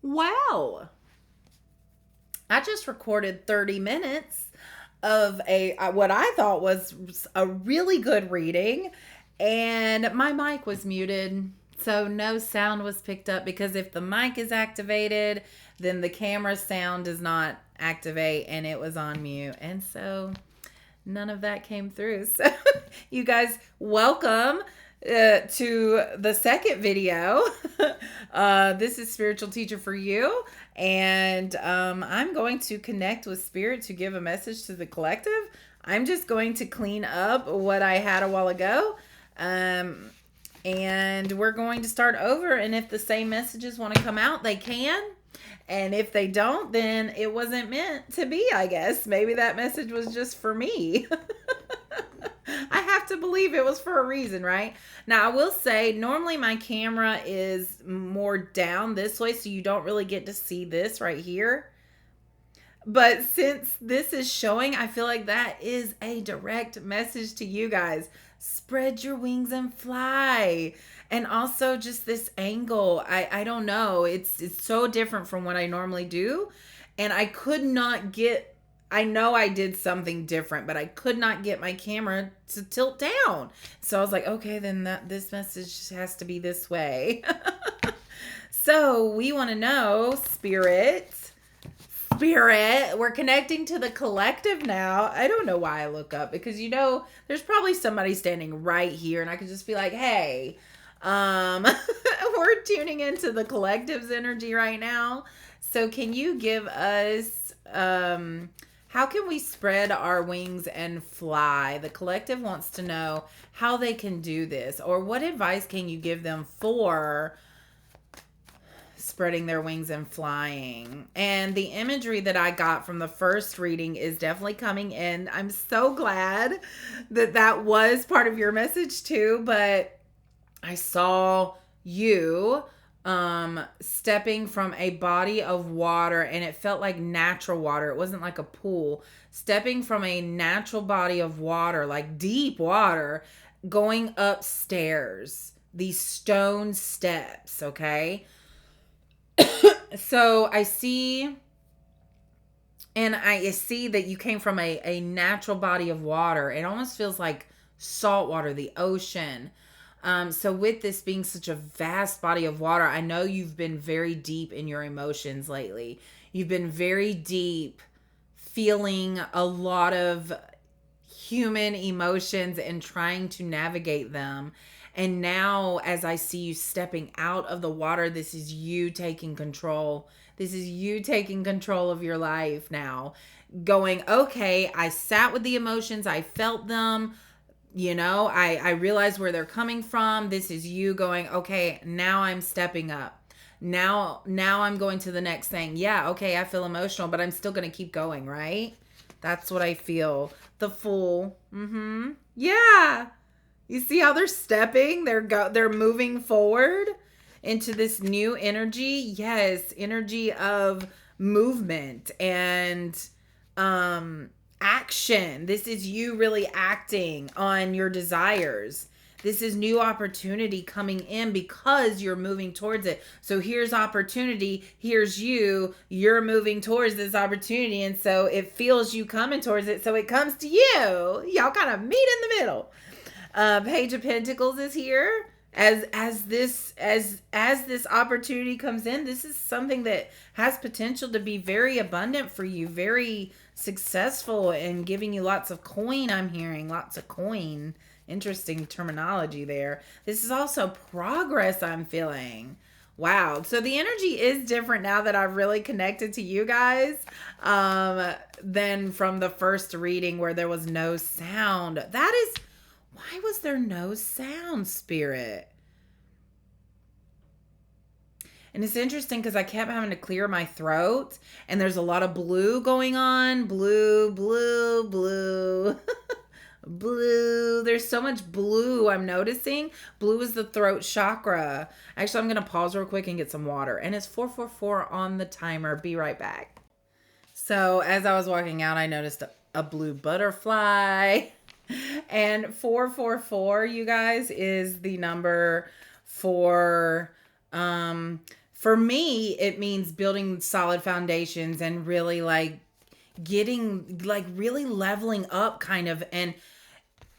Wow. I just recorded 30 minutes of a what I thought was a really good reading, and my mic was muted. So no sound was picked up because if the mic is activated, then the camera sound does not activate and it was on mute. And so none of that came through. So you guys, welcome to the second video. This is Spiritual Teacher for You, and I'm going to connect with Spirit to give a message to the collective. I'm just going to clean up what I had a while ago, and we're going to start over. And if the same messages want to come out, they can. And if they don't, then it wasn't meant to be, I guess. Maybe that message was just for me. I have to believe it was for a reason, right? Now, I will say, normally my camera is more down this way, so you don't really get to see this right here. But since this is showing, I feel like that is a direct message to you guys. Spread your wings and fly. And also just this angle, I don't know. It's so different from what I normally do. And I could not get, I know I did something different, but I could not get my camera to tilt down. So I was like, okay, then this message has to be this way. So we want to know, Spirit, we're connecting to the collective now. I don't know why I look up because there's probably somebody standing right here and I could just be like, hey, we're tuning into the collective's energy right now. So can you give us how can we spread our wings and fly? The collective wants to know how they can do this, or what advice can you give them for spreading their wings and flying. And the imagery that I got from the first reading is definitely coming in. I'm so glad that was part of your message too, but I saw you stepping from a body of water, and it felt like natural water. It wasn't like a pool. Stepping from a natural body of water, like deep water, going upstairs, these stone steps, okay? So I see that you came from a natural body of water. It almost feels like salt water, the ocean. So with this being such a vast body of water, I know you've been very deep in your emotions lately. You've been very deep, feeling a lot of human emotions and trying to navigate them. And now, as I see you stepping out of the water, this is you taking control. This is you taking control of your life now. Going, okay, I sat with the emotions. I felt them. I realize where they're coming from. This is you going, okay, now I'm stepping up. Now I'm going to the next thing. Yeah, okay, I feel emotional, but I'm still going to keep going, right? That's what I feel. The Fool. Yeah. You see how they're stepping? They're moving forward into this new energy. Yes, energy of movement and action. This is you really acting on your desires. This is new opportunity coming in because you're moving towards it. So here's opportunity. Here's you. You're moving towards this opportunity. And so it feels you coming towards it. So it comes to you. Y'all kind of meet in the middle. Page of Pentacles is here. As this opportunity comes in, this is something that has potential to be very abundant for you, very successful, and giving you lots of coin. I'm hearing lots of coin. Interesting terminology there. This is also progress I'm feeling. Wow. So the energy is different now that I've really connected to you guys than from the first reading where there was no sound. Why was there no sound, Spirit? And it's interesting because I kept having to clear my throat, and there's a lot of blue going on. Blue, blue, blue. Blue. There's so much blue I'm noticing. Blue is the throat chakra. Actually, I'm going to pause real quick and get some water. And it's 4:44 on the timer. Be right back. So as I was walking out, I noticed a blue butterfly. And 444, you guys, is the number for For me, it means building solid foundations and really like getting like really leveling up kind of, and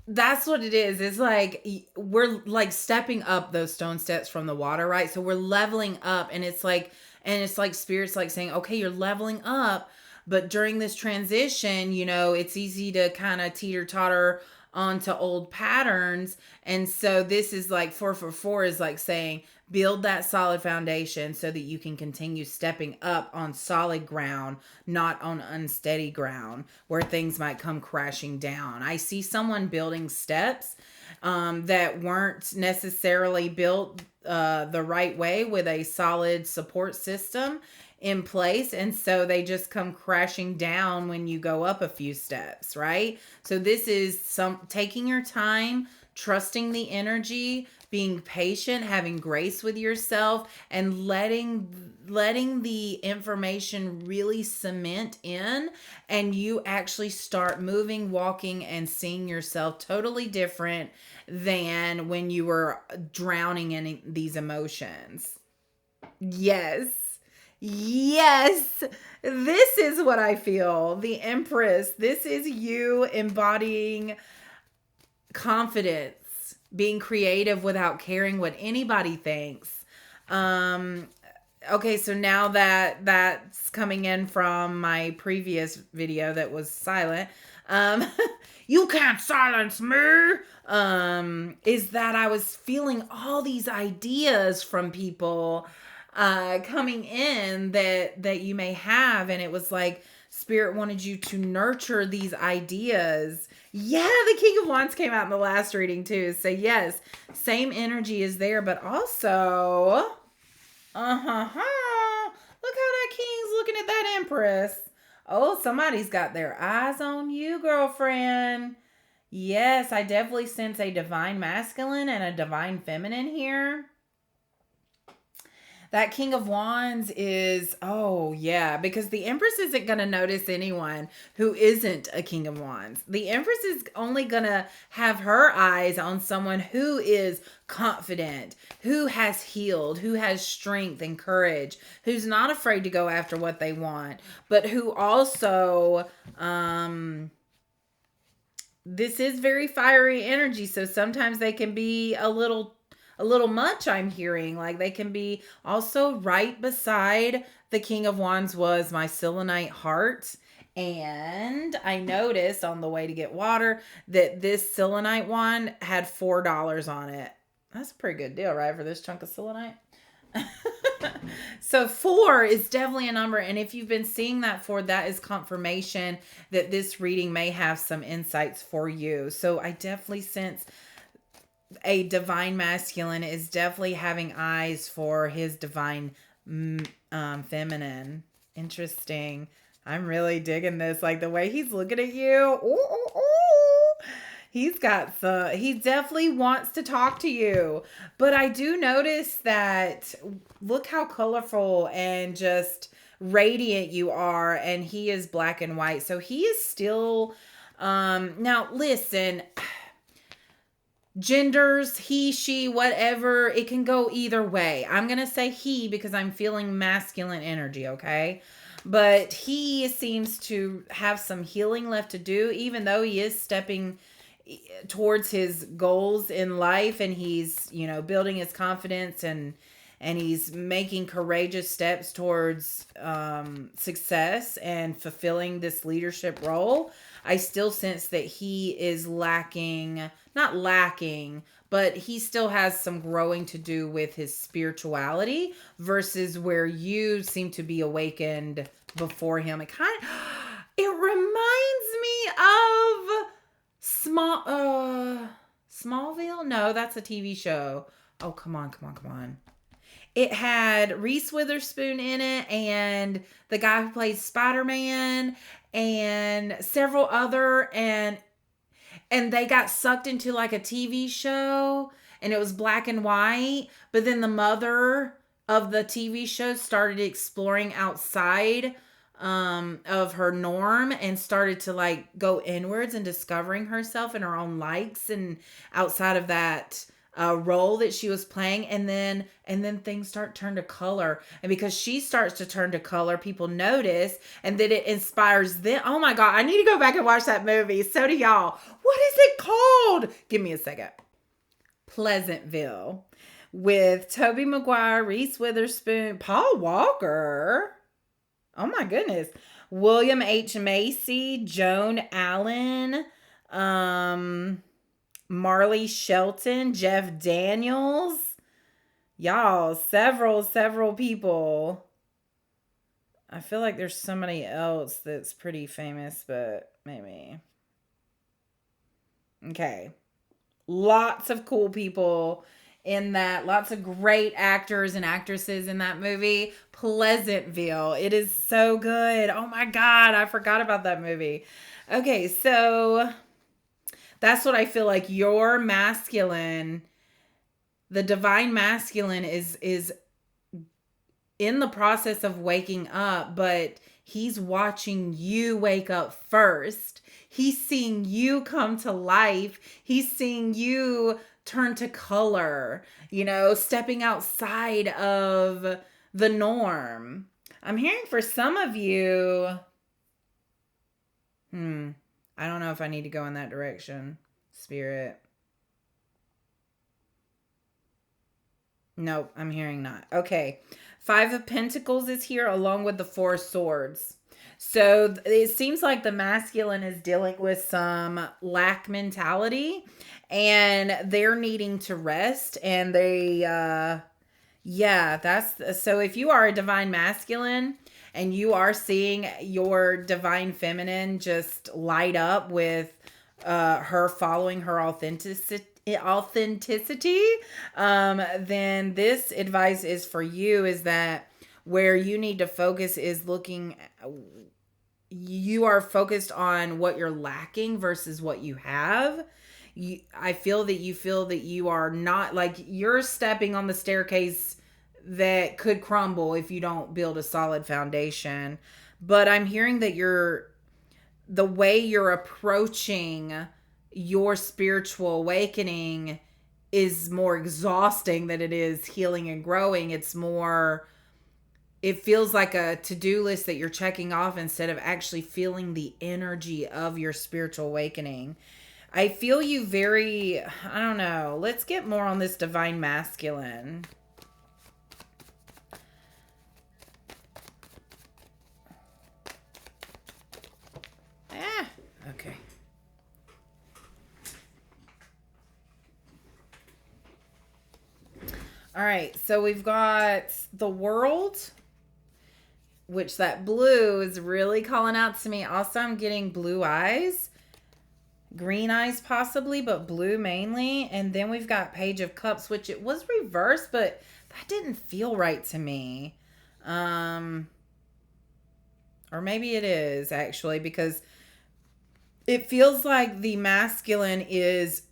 that's what it is. It's like we're like stepping up those stone steps from the water, right? So we're leveling up, and it's like spirits like saying, okay, you're leveling up, but during this transition, it's easy to kind of teeter totter onto old patterns. And so this is like 444 is like saying, build that solid foundation so that you can continue stepping up on solid ground, not on unsteady ground where things might come crashing down. I see someone building steps that weren't necessarily built the right way with a solid support system in place, and so they just come crashing down when you go up a few steps, right? So this is some taking your time, trusting the energy, being patient, having grace with yourself, and letting the information really cement in, and you actually start moving, walking, and seeing yourself totally different than when you were drowning in these emotions. Yes. Yes. This is what I feel. The Empress. This is you embodying confidence, being creative without caring what anybody thinks. Okay, so now that that's coming in from my previous video that was silent, um, you can't silence me. Is that I was feeling all these ideas from people coming in that you may have, and it was like Spirit wanted you to nurture these ideas. Yeah, the King of Wands came out in the last reading too. So yes, same energy is there, but also, look how that King's looking at that Empress. Oh, somebody's got their eyes on you, girlfriend. Yes, I definitely sense a divine masculine and a divine feminine here. That King of Wands is, oh yeah, because the Empress isn't going to notice anyone who isn't a King of Wands. The Empress is only going to have her eyes on someone who is confident, who has healed, who has strength and courage, who's not afraid to go after what they want, but who also, this is very fiery energy. So sometimes they can be a little much. I'm hearing like they can be also right beside the King of Wands was my selenite heart. And I noticed on the way to get water that this selenite wand had $4 on it. That's a pretty good deal, right? For this chunk of selenite. So 4 is definitely a number. And if you've been seeing that 4, that is confirmation that this reading may have some insights for you. So I definitely sense a divine masculine is definitely having eyes for his divine feminine. Interesting. I'm really digging this. Like the way he's looking at you. Ooh, ooh, ooh. He definitely wants to talk to you. But I do notice that look how colorful and just radiant you are. And he is black and white. So he is still, now listen, genders, he, she, whatever, it can go either way. I'm going to say he because I'm feeling masculine energy, okay? But he seems to have some healing left to do, even though he is stepping towards his goals in life, and he's, building his confidence, and he's making courageous steps towards success and fulfilling this leadership role. I still sense that he is not lacking, but he still has some growing to do with his spirituality versus where you seem to be awakened before him. It reminds me of Smallville? No, that's a TV show. Oh, come on. It had Reese Witherspoon in it, and the guy who plays Spider-Man, and several other, and they got sucked into like a TV show, and it was black and white, but then the mother of the TV show started exploring outside of her norm and started to like go inwards and discovering herself and her own likes and outside of that role that she was playing, and then things start turn to color, and because she starts to turn to color, people notice, and then it inspires them. Oh my god, I need to go back and watch that movie. So do y'all. What is it called? Give me a second. Pleasantville, with Tobey Maguire, Reese Witherspoon, Paul Walker. Oh my goodness. William H. Macy, Joan Allen, Marley Shelton, Jeff Daniels. Y'all, several people. I feel like there's somebody else that's pretty famous, but maybe. Okay. Lots of cool people in that. Lots of great actors and actresses in that movie. Pleasantville. It is so good. Oh my God. I forgot about that movie. Okay. So that's what I feel like your masculine, the divine masculine is in the process of waking up, but he's watching you wake up first. He's seeing you come to life. He's seeing you turn to color, stepping outside of the norm. I'm hearing for some of you, I don't know if I need to go in that direction, Spirit. Nope, I'm hearing not. Okay. 5 of Pentacles is here along with the 4 Swords. So it seems like the masculine is dealing with some lack mentality, and they're needing to rest, and so if you are a divine masculine and you are seeing your divine feminine just light up with her following her authenticity, then this advice is for you, is that where you need to focus is you are focused on what you're lacking versus what you have. I feel that you are not, like, you're stepping on the staircase that could crumble if you don't build a solid foundation. But I'm hearing that the way you're approaching your spiritual awakening is more exhausting than it is healing and growing. It feels like a to-do list that you're checking off instead of actually feeling the energy of your spiritual awakening. I feel you I don't know. Let's get more on this divine masculine. Okay. All right, so we've got the World, which that blue is really calling out to me. Also, I'm getting blue eyes, green eyes possibly, but blue mainly. And then we've got Page of Cups, which it was reversed, but that didn't feel right to me. Or maybe it is actually, because it feels like the masculine is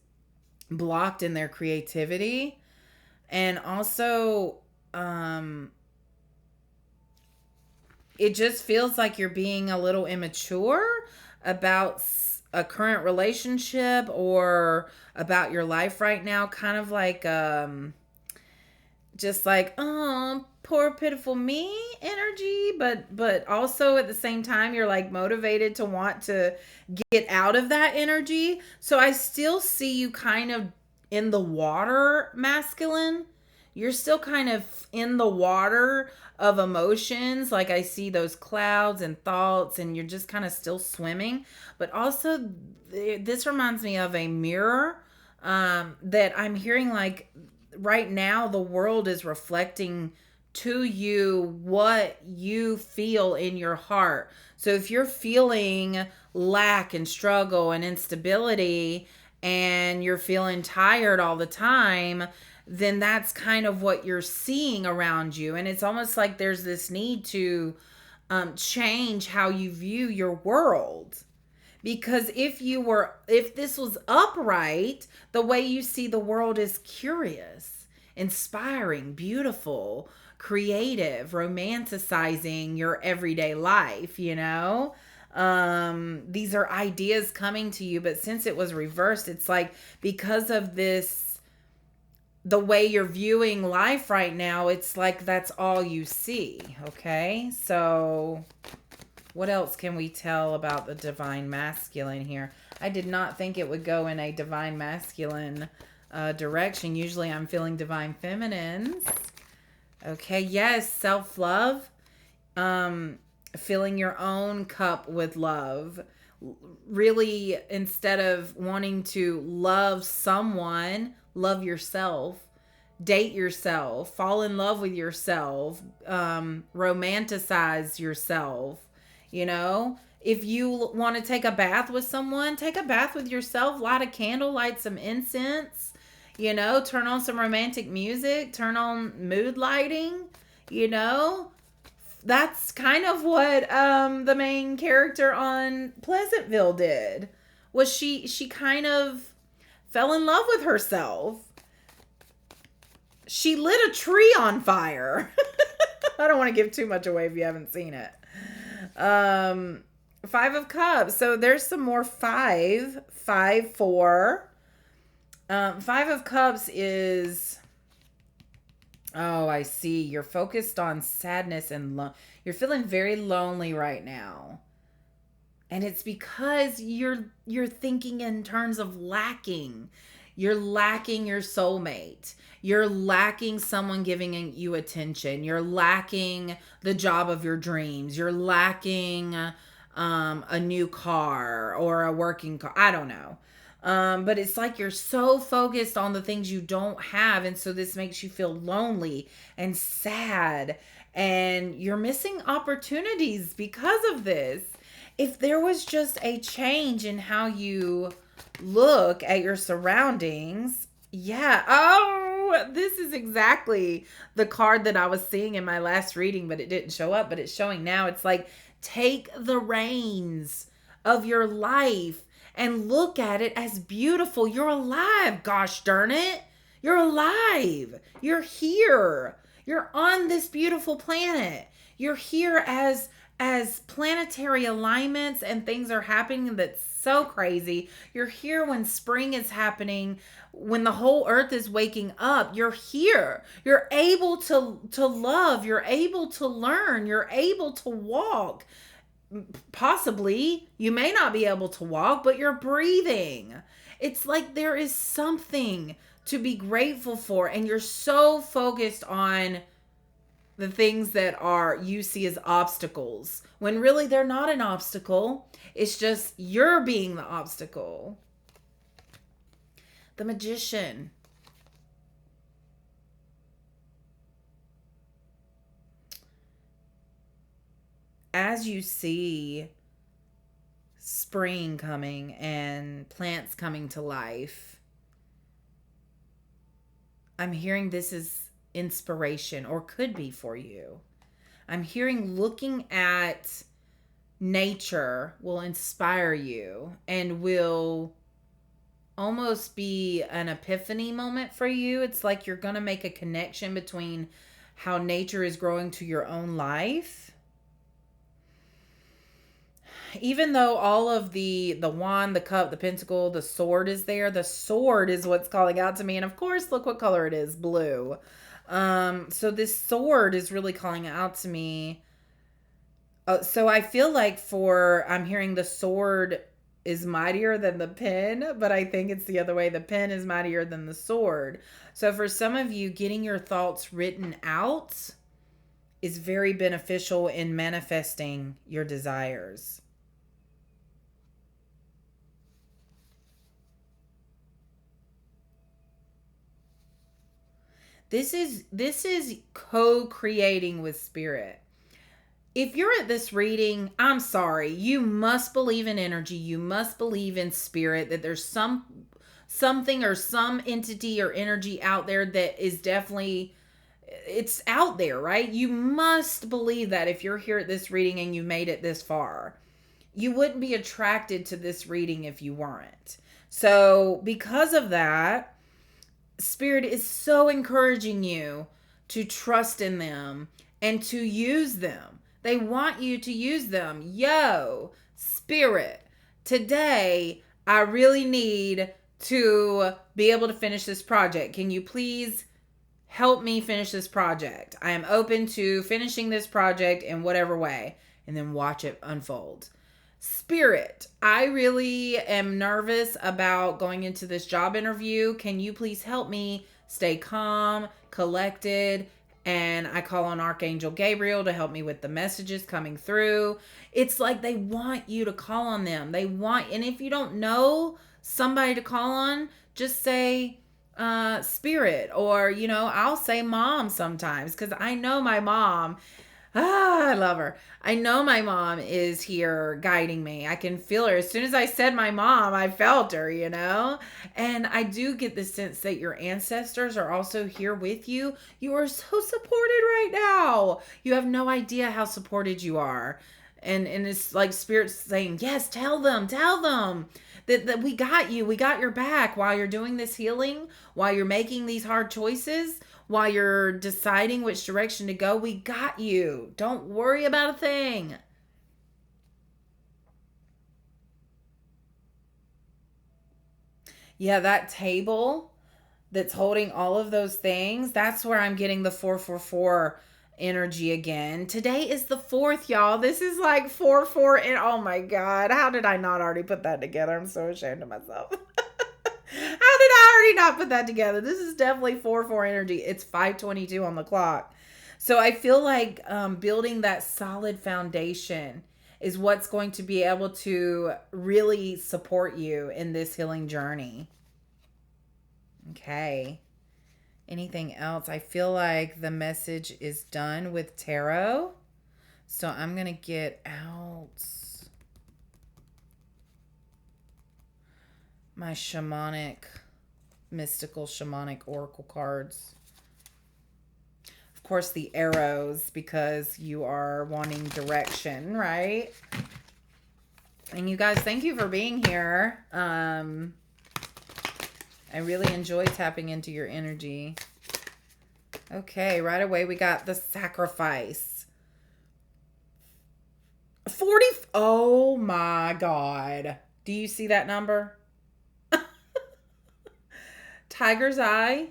blocked in their creativity. And also, it just feels like you're being a little immature about a current relationship or about your life right now. Kind of like, just like, oh, poor pitiful me energy. But also at the same time, you're like motivated to want to get out of that energy. So I still see you kind of in the water, masculine. You're still kind of in the water of emotions. Like, I see those clouds and thoughts, and you're just kind of still swimming. But also, this reminds me of a mirror, that I'm hearing, like, right now the world is reflecting to you what you feel in your heart. So if you're feeling lack and struggle and instability, and you're feeling tired all the time, then that's kind of what you're seeing around you. And it's almost like there's this need to change how you view your world. Because if this was upright, the way you see the world is curious, inspiring, beautiful, creative, romanticizing your everyday life, these are ideas coming to you. But since it was reversed, it's like, because of this the way you're viewing life right now, it's like that's all you see. Okay. So, what else can we tell about the divine masculine here? I did not think it would go in a divine masculine direction. Usually I'm feeling divine feminines. Okay. Yes. Self love. Filling your own cup with love. Really, instead of wanting to love someone, love yourself, date yourself, fall in love with yourself, romanticize yourself. You know, if you want to take a bath with someone, take a bath with yourself, light a candle, light some incense, you know, turn on some romantic music, turn on mood lighting, you know. That's kind of what the main character on Pleasantville did. Was she kind of fell in love with herself. She lit a tree on fire. I don't want to give too much away if you haven't seen it. Five of Cups. So there's some more five. 5, 4. Five of Cups is... Oh, I see. You're focused on sadness and you're feeling very lonely right now. And it's because you're thinking in terms of lacking. You're lacking your soulmate. You're lacking someone giving you attention. You're lacking the job of your dreams. You're lacking a new car or a working car. I don't know. But it's like you're so focused on the things you don't have. And so this makes you feel lonely and sad. And you're missing opportunities because of this. If there was just a change in how you look at your surroundings, yeah. Oh, this is exactly the card that I was seeing in my last reading, but it didn't show up, but it's showing now. It's like, take the reins of your life and look at it as beautiful. You're alive, gosh darn it. You're alive. You're here. You're on this beautiful planet. You're here as planetary alignments and things are happening that's so crazy. You're here when spring is happening, when the whole earth is waking up. You're here. You're able to love. You're able to learn. You're able to walk. Possibly, you may not be able to walk, but you're breathing. It's like there is something to be grateful for, and you're so focused on the things that are you see as obstacles when really they're not an obstacle. It's just you're being the obstacle. The Magician. As you see spring coming and plants coming to life, I'm hearing this is inspiration, or could be for you. I'm hearing looking at nature will inspire you and will almost be an epiphany moment for you. It's like you're going to make a connection between how nature is growing to your own life. Even though all of the wand, the cup, the pentacle, the sword is there, the sword is what's calling out to me. And of course, look what color it is, blue. So this sword is really calling out to me. So I feel like I'm hearing the sword is mightier than the pen, but I think it's the other way. The pen is mightier than the sword. So for some of you, getting your thoughts written out is very beneficial in manifesting your desires. This is co-creating with spirit. If you're at this reading, I'm sorry, you must believe in energy. You must believe in spirit, that there's something or some entity or energy out there that is definitely, it's out there, right? You must believe that if you're here at this reading and you made it this far. You wouldn't be attracted to this reading if you weren't. So because of that, Spirit is so encouraging you to trust in them and to use them. They want you to use them. Yo, Spirit, today I really need to be able to finish this project. Can you please help me finish this project? I am open to finishing this project in whatever way, and then watch it unfold. Spirit, I really am nervous about going into this job interview. Can you please help me stay calm, collected? And I call on Archangel Gabriel to help me with the messages coming through. It's like they want you to call on them. And if you don't know somebody to call on, just say, spirit, or I'll say mom sometimes, because I know my mom. I love her. I know my mom is here guiding me. I can feel her. As soon as I said my mom, I felt her. And I do get the sense that your ancestors are also here with you. You are so supported right now. You have no idea how supported you are. And it's like Spirit's saying, yes, tell them that we got you. We got your back while you're doing this healing, while you're making these hard choices, while you're deciding which direction to go. We got you. Don't worry about a thing. Yeah, that table that's holding all of those things, that's where I'm getting the 444 energy again. Today is the 4th, y'all. This is like 4-4, and oh my God, how did I not already put that together? I'm so ashamed of myself. How did I already not put that together? This is definitely 4-4 energy. It's 5:22 on the clock. So I feel like building that solid foundation is what's going to be able to really support you in this healing journey. Okay. Anything else? I feel like the message is done with tarot. So I'm going to get out my mystical shamanic oracle cards. Of course, the arrows, because you are wanting direction, right? And you guys, thank you for being here. I really enjoy tapping into your energy. Okay, right away we got the sacrifice. 40. Oh my God. Do you see that number? Tiger's eye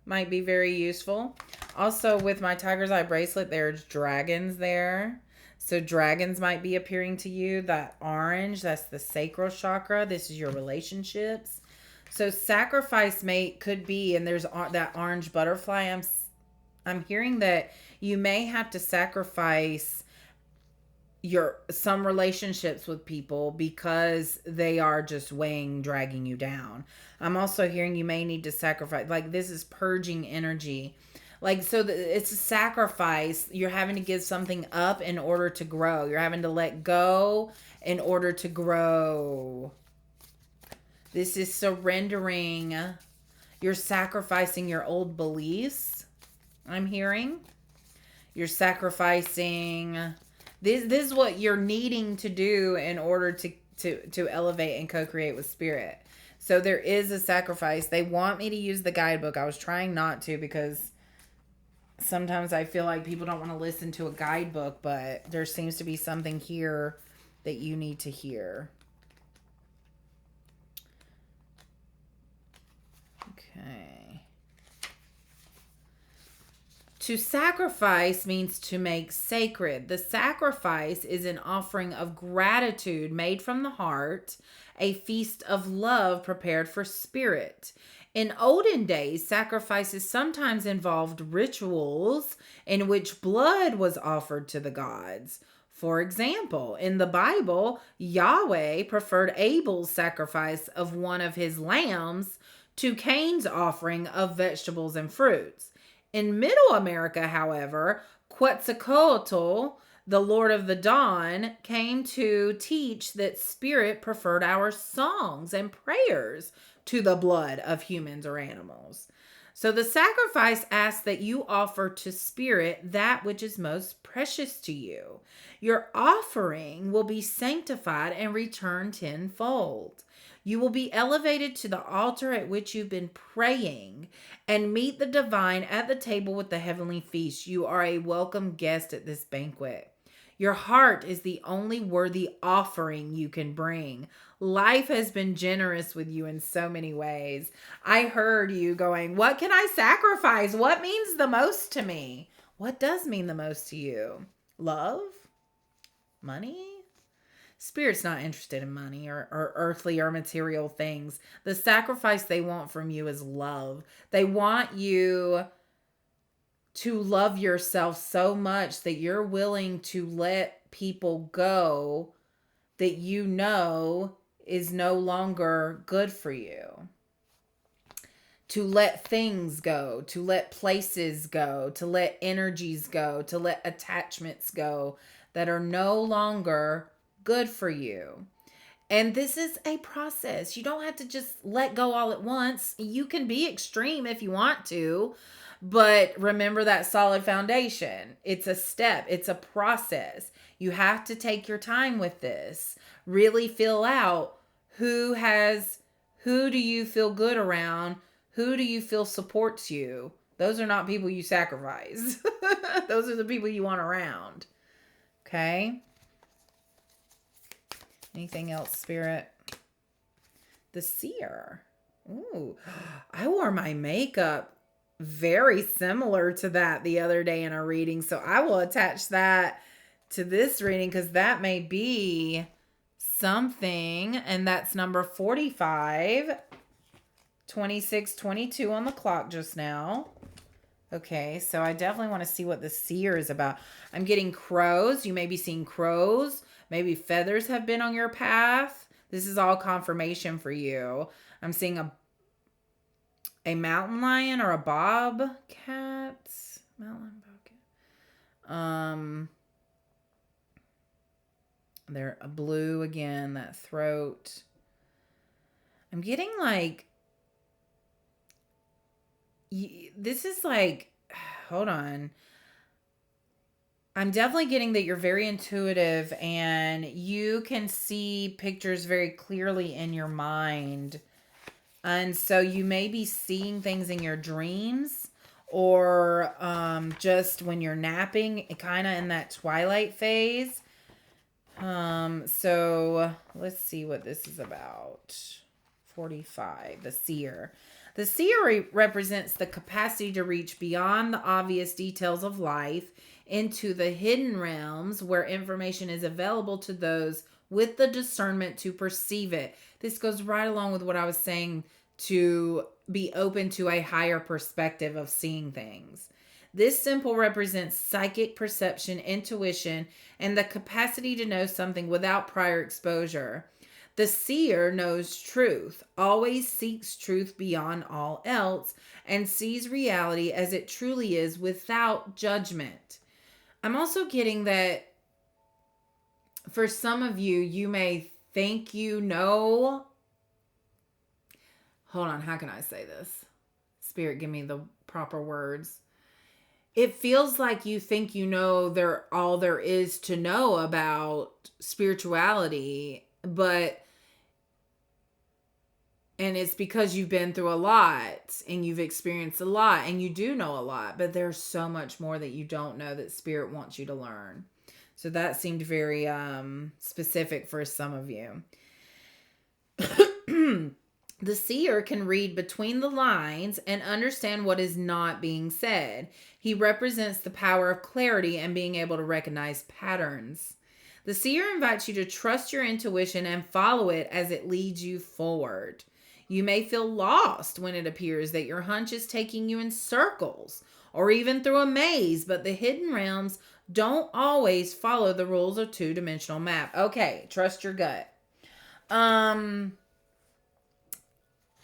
might be very useful. Also, with my tiger's eye bracelet, there's dragons there. So dragons might be appearing to you. That orange, that's the sacral chakra. This is your relationships. So sacrifice could be, and there's that orange butterfly. I'm hearing that you may have to sacrifice some relationships with people because they are just dragging you down. I'm also hearing you may need to sacrifice, like this is purging energy. Like, so it's a sacrifice. You're having to give something up in order to grow. You're having to let go in order to grow. This is surrendering. You're sacrificing your old beliefs, I'm hearing. You're sacrificing. This is what you're needing to do in order to elevate and co-create with Spirit. So there is a sacrifice. They want me to use the guidebook. I was trying not to because sometimes I feel like people don't want to listen to a guidebook, but there seems to be something here that you need to hear. Okay. To sacrifice means to make sacred. The sacrifice is an offering of gratitude made from the heart, a feast of love prepared for Spirit. In olden days, sacrifices sometimes involved rituals in which blood was offered to the gods. For example, in the Bible, Yahweh preferred Abel's sacrifice of one of his lambs to Cain's offering of vegetables and fruits. In Middle America, however, Quetzalcoatl, the Lord of the Dawn, came to teach that Spirit preferred our songs and prayers to the blood of humans or animals. So the sacrifice asks that you offer to Spirit that which is most precious to you. Your offering will be sanctified and returned tenfold. You will be elevated to the altar at which you've been praying and meet the divine at the table with the heavenly feast. You are a welcome guest at this banquet. Your heart is the only worthy offering you can bring. Life has been generous with you in so many ways. I heard you going, what can I sacrifice? What means the most to me? What does mean the most to you? Love? Money? Spirit's not interested in money or earthly or material things. The sacrifice they want from you is love. They want you to love yourself so much that you're willing to let people go that you know is no longer good for you. To let things go, to let places go, to let energies go, to let attachments go that are no longer good for you. And this is a process. You don't have to just let go all at once. You can be extreme if you want to, but remember that solid foundation. It's a step, it's a process. You have to take your time with this. Really feel out who do you feel good around? Who do you feel supports you? Those are not people you sacrifice. Those are the people you want around. Okay? Anything else, Spirit? The seer. Ooh, I wore my makeup very similar to that the other day in a reading. So I will attach that to this reading because that may be something. And that's number 45, 26, 22 on the clock just now. Okay, so I definitely want to see what the seer is about. I'm getting crows. You may be seeing crows. Maybe feathers have been on your path. This is all confirmation for you. I'm seeing a mountain lion or a bobcat. Mountain bobcat. They're blue again, that throat. I'm getting like, this is like, hold on. I'm definitely getting that you're very intuitive and you can see pictures very clearly in your mind. And so you may be seeing things in your dreams or just when you're napping, kind of in that twilight phase. So let's see what this is about. 45, the seer. The seer represents the capacity to reach beyond the obvious details of life into the hidden realms where information is available to those with the discernment to perceive it. This goes right along with what I was saying, to be open to a higher perspective of seeing things. This symbol represents psychic perception, intuition, and the capacity to know something without prior exposure. The seer knows truth, always seeks truth beyond all else, and sees reality as it truly is without judgment. I'm also getting that for some of you, you may think you know. Hold on, how can I say this? Spirit, give me the proper words. It feels like you think you know all there is to know about spirituality, and it's because you've been through a lot and you've experienced a lot and you do know a lot, but there's so much more that you don't know that Spirit wants you to learn. So that seemed very specific for some of you. The seer can read between the lines and understand what is not being said. He represents the power of clarity and being able to recognize patterns. The seer invites you to trust your intuition and follow it as it leads you forward. You may feel lost when it appears that your hunch is taking you in circles or even through a maze, but the hidden realms don't always follow the rules of two-dimensional map. Okay, trust your gut.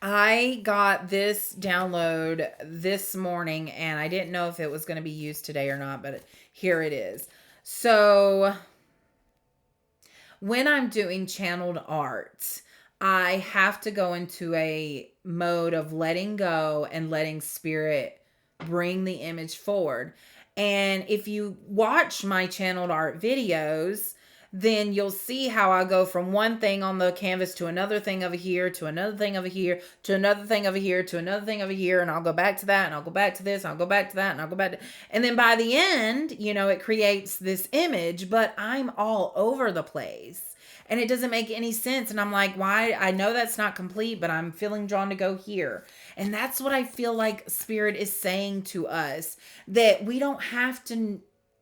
I got this download this morning and I didn't know if it was going to be used today or not, but here it is. So when I'm doing channeled art, I have to go into a mode of letting go and letting Spirit bring the image forward. And if you watch my channeled art videos, then you'll see how I go from one thing on the canvas to another thing over here, to another thing over here, to another thing over here, to another thing over here, and I'll go back to that, and I'll go back to this, and I'll go back to that, and I'll go back to, and then by the end, it creates this image, but I'm all over the place. And it doesn't make any sense. And I'm like, why? I know that's not complete, but I'm feeling drawn to go here. And that's what I feel like Spirit is saying to us, that we don't have to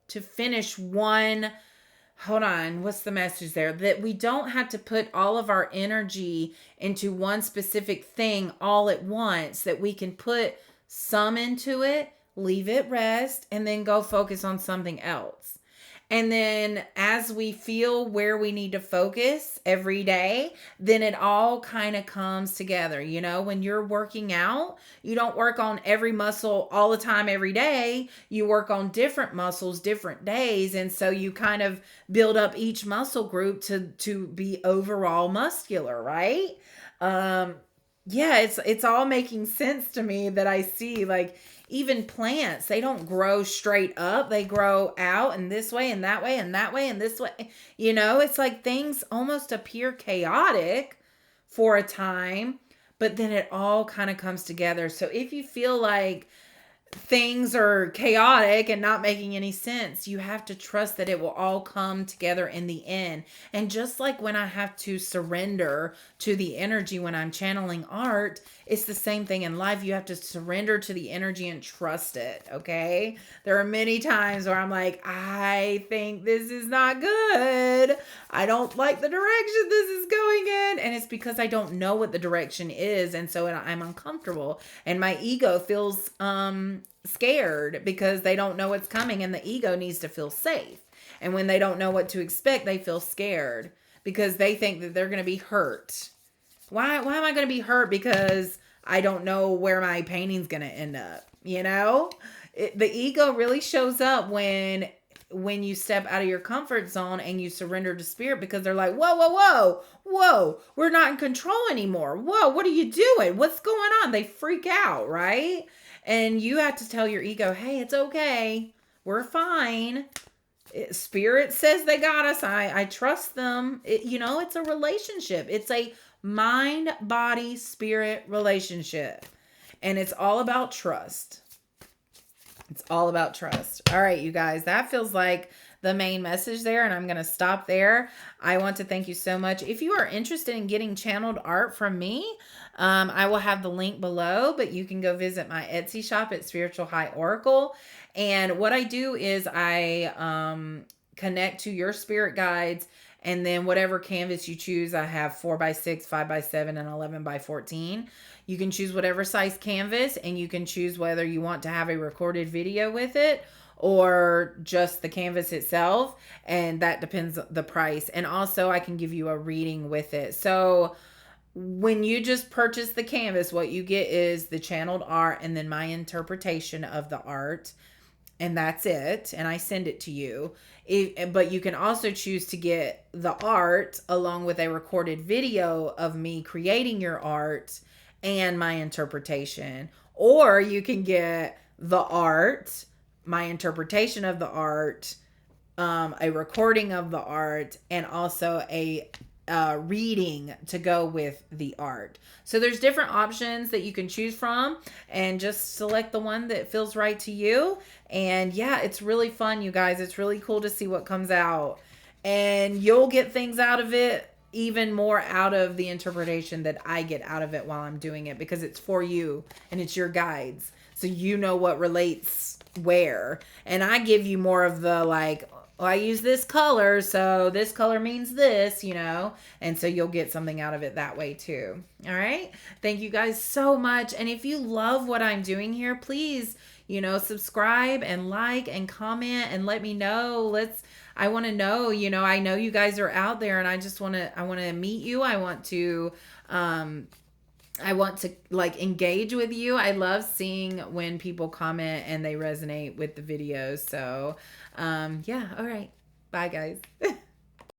finish one. Hold on, what's the message there? That we don't have to put all of our energy into one specific thing all at once, that we can put some into it, leave it rest, and then go focus on something else. And then as we feel where we need to focus every day, then it all kind of comes together. When you're working out, you don't work on every muscle all the time every day. You work on different muscles different days. And so you kind of build up each muscle group to be overall muscular, right? Yeah, it's all making sense to me, that I see, like, even plants, they don't grow straight up. They grow out and this way and that way and that way and this way. It's like things almost appear chaotic for a time, but then it all kind of comes together. So if you feel like things are chaotic and not making any sense, you have to trust that it will all come together in the end. And just like when I have to surrender to the energy when I'm channeling art, it's the same thing in life. You have to surrender to the energy and trust it. Okay. There are many times where I'm like, I think this is not good. I don't like the direction this is going in. And it's because I don't know what the direction is. And so I'm uncomfortable, and my ego feels, scared because they don't know what's coming, and the ego needs to feel safe. And when they don't know what to expect, they feel scared because they think that they're going to be hurt. Why am I going to be hurt because I don't know where my painting's going to end up? The ego really shows up when you step out of your comfort zone and you surrender to Spirit, because they're like, whoa, we're not in control anymore. Whoa, what are you doing? What's going on? They freak out, right? And you have to tell your ego, hey, it's okay. We're fine. Spirit says they got us. I trust them. It's a relationship. It's a mind, body, spirit relationship. And it's all about trust. It's all about trust. All right, you guys, that feels like the main message there, and I'm going to stop there. I want to thank you so much. If you are interested in getting channeled art from me, I will have the link below, but you can go visit my Etsy shop at Spiritual High Oracle. And what I do is I connect to your spirit guides, and then whatever canvas you choose, I have 4x6, 5x7, and 11x14. You can choose whatever size canvas, and you can choose whether you want to have a recorded video with it or just the canvas itself, and that depends on the price. And also I can give you a reading with it. So when you just purchase the canvas, what you get is the channeled art and then my interpretation of the art, and that's it. And I send it to you. But you can also choose to get the art along with a recorded video of me creating your art and my interpretation. Or you can get the art, my interpretation of the art, a recording of the art, and also a reading to go with the art. So there's different options that you can choose from, and just select the one that feels right to you. And yeah, it's really fun, you guys. It's really cool to see what comes out, and you'll get things out of it, even more out of the interpretation that I get out of it while I'm doing it, because it's for you and it's your guides. So you know what relates where. And I give you more of the like, well, I use this color, so this color means this, and so you'll get something out of it that way too. All right. Thank you guys so much. And if you love what I'm doing here, please, subscribe and like and comment and let me know. I want to know, I know you guys are out there, and I want to meet you. I want to like engage with you. I love seeing when people comment and they resonate with the videos. So, yeah. All right. Bye guys.